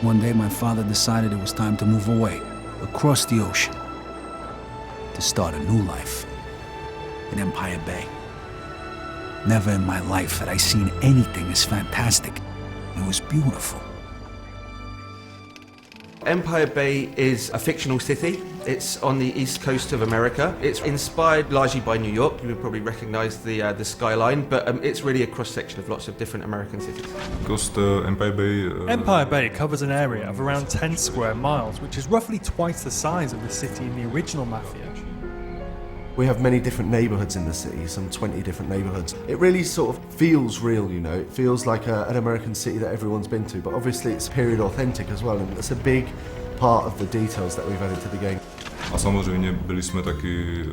One day my father decided it was time to move away, across the ocean, to start a new life in Empire Bay. Never in my life had I seen anything as fantastic. It was beautiful. Empire Bay is a fictional city. It's on the east coast of America. It's inspired largely by New York. You would probably recognize the skyline, but it's really a cross-section of lots of different American cities. Coast Empire Bay. Empire Bay covers an area of around 10 square miles, which is roughly twice the size of the city in the original Mafia. We have many different neighbourhoods in the city, some 20 different neighbourhoods. It really sort of feels real, you know. It feels like an American city that everyone's been to, but obviously it's period authentic as well, and it's a big part of the details that we've added to the game. A samozřejmě byli jsme taky.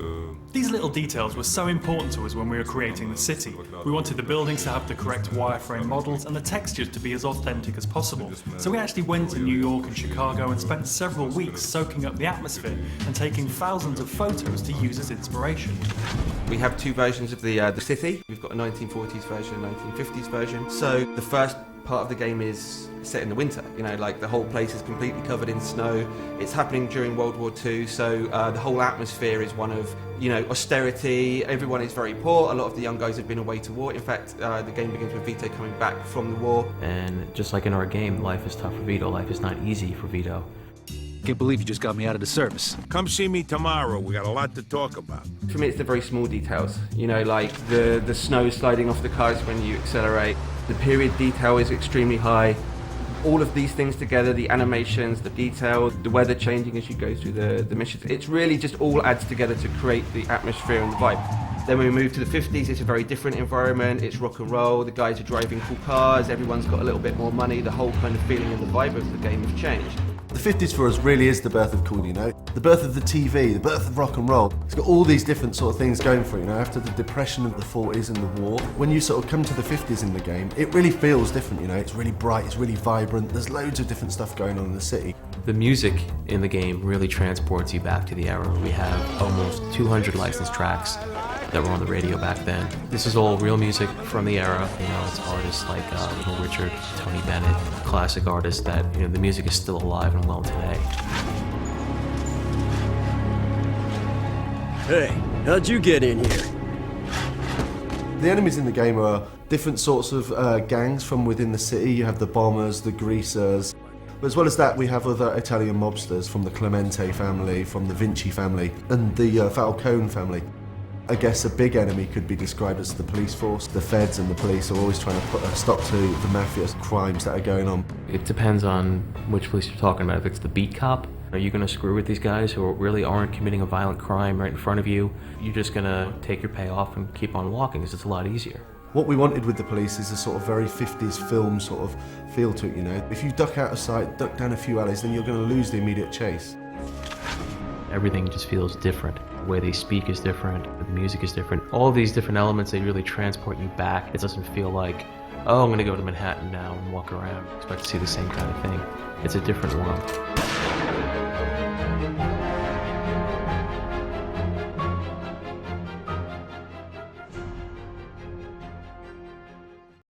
These little details were so important to us when we were creating the city. We wanted the buildings to have the correct wireframe models and the textures to be as authentic as possible. So we actually went to New York and Chicago and spent several weeks soaking up the atmosphere and taking thousands of photos to use as inspiration. We have two versions of the city. We've got a 1940s version and a 1950s version. So the first part of the game is set in the winter, you know, like the whole place is completely covered in snow. It's happening during World War II, so the whole atmosphere is one of, you know, austerity. Everyone is very poor. A lot of the young guys have been away to war. In fact, the game begins with Vito coming back from the war. And just like in our game, life is tough for Vito. Life is not easy for Vito. Can't believe you just got me out of the service. Come see me tomorrow. We got a lot to talk about. For me, it's the very small details, you know, like the snow sliding off the cars when you accelerate. The period detail is extremely high. All of these things together, the animations, the detail, the weather changing as you go through the missions, it's really just all adds together to create the atmosphere and the vibe. Then when we move to the 50s, it's a very different environment. It's rock and roll, the guys are driving cool cars, everyone's got a little bit more money, the whole kind of feeling and the vibe of the game has changed. The 50s for us really is the birth of cool, you know? The birth of the TV, the birth of rock and roll. It's got all these different sort of things going for it, you know, after the depression of the 40s and the war. When you sort of come to the 50s in the game, it really feels different, you know? It's really bright, it's really vibrant, there's loads of different stuff going on in the city. The music in the game really transports you back to the era. We have almost 200 licensed tracks that were on the radio back then. This is all real music from the era. You know, it's artists like Little Richard, Tony Bennett, classic artists that, you know, the music is still alive and well today. Hey, how'd you get in here? The enemies in the game are different sorts of gangs from within the city. You have the bombers, the greasers. But as well as that, we have other Italian mobsters from the Clemente family, from the Vinci family, and the Falcone family. I guess a big enemy could be described as the police force. The feds and the police are always trying to put a stop to the mafia's crimes that are going on. It depends on which police you're talking about. If it's the beat cop, are you going to screw with these guys who really aren't committing a violent crime right in front of you? You're just going to take your payoff and keep on walking because it's a lot easier. What we wanted with the police is a sort of very 50s film sort of feel to it, you know. If you duck out of sight, duck down a few alleys, then you're going to lose the immediate chase. Everything just feels different. The way they speak is different, the music is different. All of these different elements, they really transport you back. It doesn't feel like, oh, I'm gonna go to Manhattan now and walk around. Expect to see the same kind of thing. It's a different world.